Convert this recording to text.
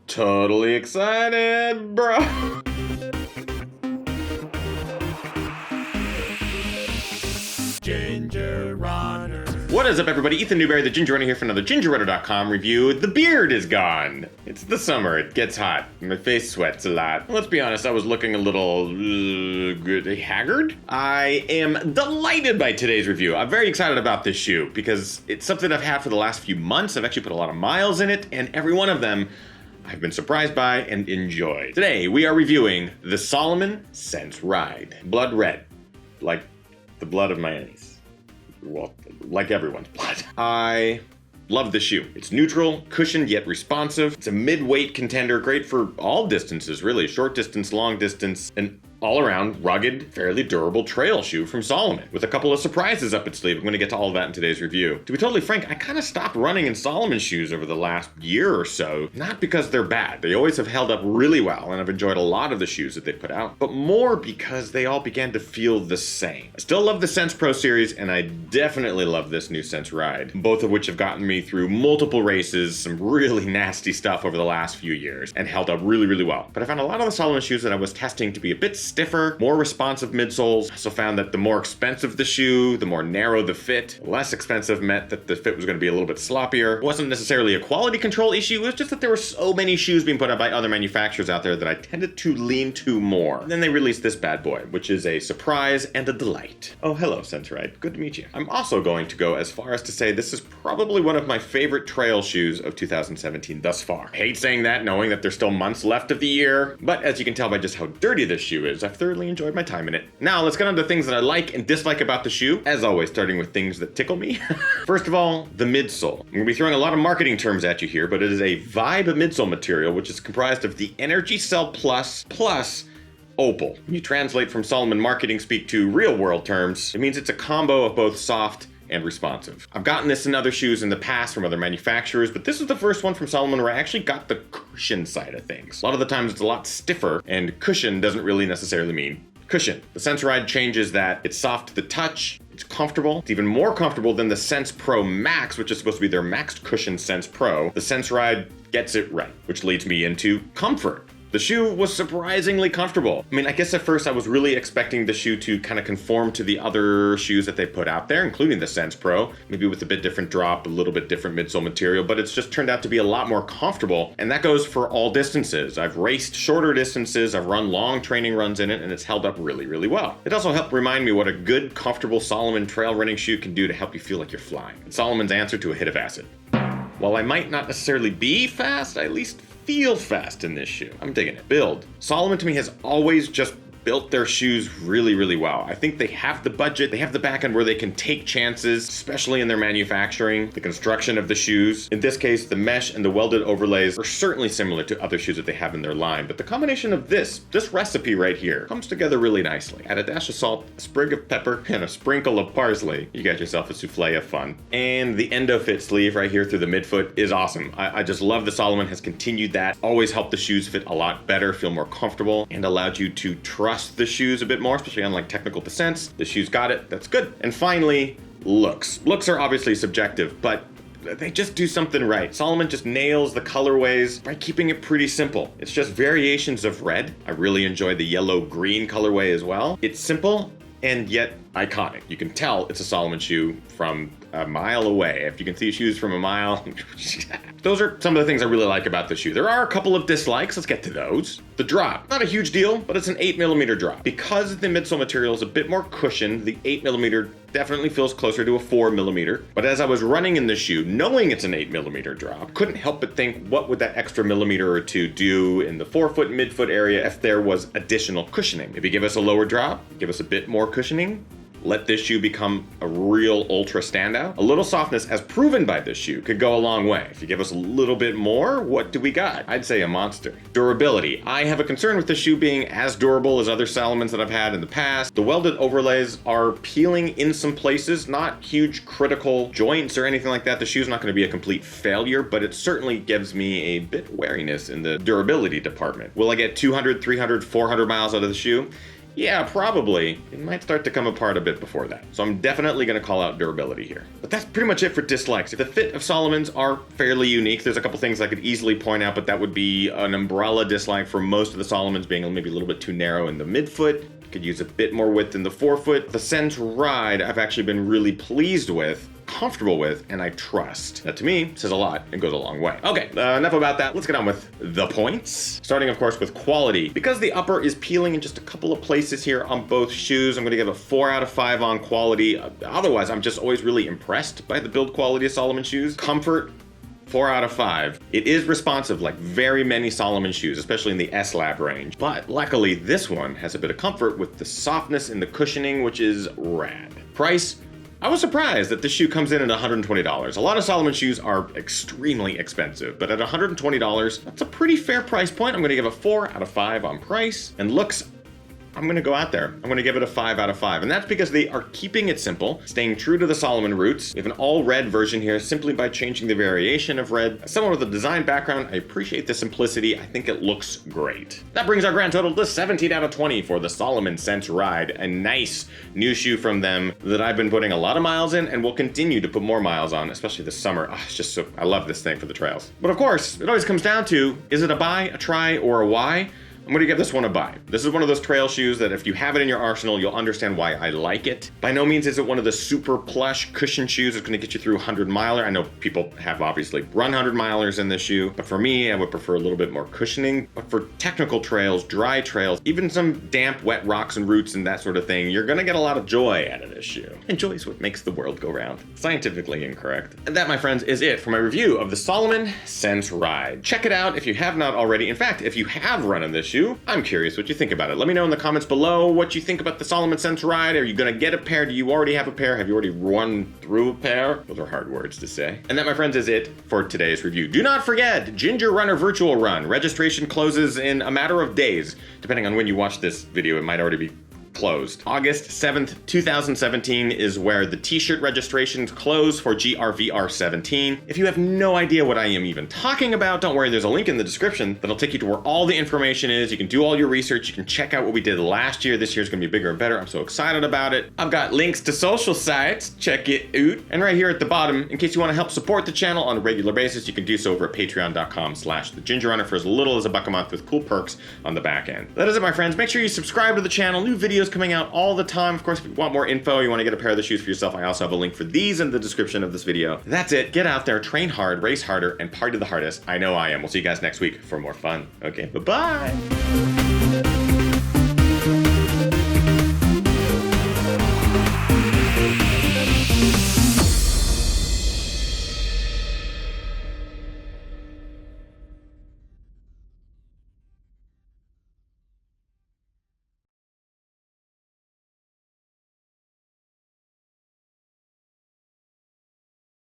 Totally excited, bro. Ginger Runner. What is up, everybody? Ethan Newberry, the Ginger Runner here for another gingerrunner.com review. The beard is gone. It's the summer. It gets hot. My face sweats a lot. Let's be honest, I was looking a little haggard. I am delighted by today's review. I'm very excited about this shoe because it's something I've had for the last few months. I've actually put a lot of miles in it, and every one of them I've been surprised by and enjoyed. Today, we are reviewing the Salomon Sense Ride. Blood red. Like the blood of my enemies. Well, like everyone's blood. I love the shoe. It's neutral, cushioned, yet responsive. It's a mid-weight contender, great for all distances, really. Short distance, long distance, and all-around rugged, fairly durable trail shoe from Salomon, with a couple of surprises up its sleeve. I'm going to get to all of that in today's review. To be totally frank, I kind of stopped running in Salomon shoes over the last year or so, not because they're bad. They always have held up really well, and I've enjoyed a lot of the shoes that they put out, but more because they all began to feel the same. I still love the Sense Pro series, and I definitely love this new Sense Ride, both of which have gotten me through multiple races, some really nasty stuff over the last few years, and held up really, really well. But I found a lot of the Salomon shoes that I was testing to be a bit stiffer, more responsive midsoles. I also found that the more expensive the shoe, the more narrow the fit. Less expensive meant that the fit was going to be a little bit sloppier. It wasn't necessarily a quality control issue, it was just that there were so many shoes being put out by other manufacturers out there that I tended to lean to more. And then they released this bad boy, which is a surprise and a delight. Oh, hello, Sense Ride. Good to meet you. I'm also going to go as far as to say this is probably one of my favorite trail shoes of 2017 thus far. I hate saying that, knowing that there's still months left of the year, but as you can tell by just how dirty this shoe is, I've thoroughly enjoyed my time in it. Now let's get on to things that I like and dislike about the shoe, as always starting with things that tickle me. First of all, the midsole. I'm going to be throwing a lot of marketing terms at you here, but it is a Vibe midsole material which is comprised of the Energy Cell Plus Opal. When you translate from Salomon marketing speak to real world terms, it means it's a combo of both soft and responsive. I've gotten this in other shoes in the past from other manufacturers, but this is the first one from Salomon where I actually got the cushion side of things. A lot of the times it's a lot stiffer, and cushion doesn't really necessarily mean cushion. The Sense Ride changes that. It's soft to the touch, it's comfortable. It's even more comfortable than the Sense Pro Max, which is supposed to be their maxed cushion Sense Pro. The Sense Ride gets it right, which leads me into comfort. The shoe was surprisingly comfortable. I mean, I guess at first I was really expecting the shoe to kind of conform to the other shoes that they put out there, including the Sense Pro, maybe with a bit different drop, a little bit different midsole material, but it's just turned out to be a lot more comfortable, and that goes for all distances. I've raced shorter distances, I've run long training runs in it, and it's held up really, really well. It also helped remind me what a good, comfortable Salomon trail running shoe can do to help you feel like you're flying. It's Salomon's answer to a hit of acid. While I might not necessarily be fast, I at least feel fast in this shoe. I'm digging it. Build. Salomon to me has always just built their shoes really, really well. I think they have the budget, they have the back end where they can take chances, especially in their manufacturing, the construction of the shoes. In this case, the mesh and the welded overlays are certainly similar to other shoes that they have in their line, but the combination of this recipe right here comes together really nicely. Add a dash of salt, a sprig of pepper, and a sprinkle of parsley. You got yourself a souffle of fun. And the endo fit sleeve right here through the midfoot is awesome. I just love that Salomon has continued that, always helped the shoes fit a lot better, feel more comfortable, and allowed you to trust the shoes a bit more, especially on like technical descents. The shoes got it, that's good. And finally, looks. Looks are obviously subjective, but they just do something right. Salomon just nails the colorways by keeping it pretty simple. It's just variations of red. I really enjoy the yellow-green colorway as well. It's simple and yet iconic. You can tell it's a Salomon shoe from a mile away. If you can see shoes from a mile. Those are some of the things I really like about the shoe. There are a couple of dislikes. Let's get to those. The drop. Not a huge deal, but it's an 8mm drop. Because the midsole material is a bit more cushioned, the 8mm definitely feels closer to a 4mm. But as I was running in the shoe, knowing it's an 8mm drop, couldn't help but think, what would that extra millimeter or two do in the forefoot, midfoot area if there was additional cushioning? Maybe give us a lower drop, give us a bit more cushioning, let this shoe become a real ultra standout. A little softness, as proven by this shoe, could go a long way. If you give us a little bit more, what do we got? I'd say a monster. Durability. I have a concern with the shoe being as durable as other Salomons that I've had in the past. The welded overlays are peeling in some places, not huge critical joints or anything like that. The shoe's not going to be a complete failure, but it certainly gives me a bit wariness in the durability department. Will I get 200, 300, 400 miles out of the shoe? Yeah, probably. It might start to come apart a bit before that. So I'm definitely going to call out durability here. But that's pretty much it for dislikes. The fit of Salomon's are fairly unique. There's a couple things I could easily point out, but that would be an umbrella dislike for most of the Salomons being maybe a little bit too narrow in the midfoot. Could use a bit more width in the forefoot. The Sense Ride I've actually been really pleased with, comfortable with, and I trust. That to me says a lot and goes a long way. Okay, enough about that. Let's get on with the points. Starting of course with quality. Because the upper is peeling in just a couple of places here on both shoes, I'm gonna give a 4 out of 5 on quality. Otherwise, I'm just always really impressed by the build quality of Salomon shoes. Comfort, 4 out of 5. It is responsive like very many Salomon shoes, especially in the S-Lab range. But luckily, this one has a bit of comfort with the softness in the cushioning, which is rad. Price, I was surprised that this shoe comes in at $120. A lot of Salomon shoes are extremely expensive, but at $120, that's a pretty fair price point. I'm gonna give a 4 out of 5 on price. And looks, I'm gonna go out there. I'm gonna give it a 5 out of 5. And that's because they are keeping it simple, staying true to the Salomon roots. We have an all red version here simply by changing the variation of red. As someone with a design background, I appreciate the simplicity. I think it looks great. That brings our grand total to 17 out of 20 for the Salomon Sense Ride. A nice new shoe from them that I've been putting a lot of miles in and will continue to put more miles on, especially this summer. Oh, it's just so, I love this thing for the trails. But of course, it always comes down to, is it a buy, a try, or a why? I'm gonna give this one a buy. This is one of those trail shoes that if you have it in your arsenal, you'll understand why I like it. By no means is it one of the super plush cushion shoes that's gonna get you through 100-miler. I know people have obviously run 100-milers in this shoe, but for me, I would prefer a little bit more cushioning. But for technical trails, dry trails, even some damp, wet rocks and roots and that sort of thing, you're gonna get a lot of joy out of this shoe. And joy is what makes the world go round. Scientifically incorrect. And that, my friends, is it for my review of the Salomon Sense Ride. Check it out if you have not already. In fact, if you have run in this shoe, I'm curious what you think about it. Let me know in the comments below what you think about the Salomon Sense Ride. Are you gonna get a pair? Do you already have a pair? Have you already run through a pair? Those are hard words to say. And that, my friends, is it for today's review. Do not forget, Ginger Runner Virtual Run. Registration closes in a matter of days. Depending on when you watch this video, it might already be closed. August 7th, 2017 is where the t-shirt registrations close for GRVR 17. If you have no idea what I am even talking about, don't worry, there's a link in the description that'll take you to where all the information is. You can do all your research, you can check out what we did last year. This year's gonna be bigger and better. I'm so excited about it. I've got links to social sites, check it out. And right here at the bottom, in case you wanna help support the channel on a regular basis, you can do so over at patreon.com/thegingerrunner for as little as $1 a month with cool perks on the back end. That is it, my friends. Make sure you subscribe to the channel. New videos coming out all the time. Of course, if you want more info, you want to get a pair of the shoes for yourself, I also have a link for these in the description of this video. That's it. Get out there, train hard, race harder, and party the hardest. I know I am. We'll see you guys next week for more fun. Okay, bye-bye.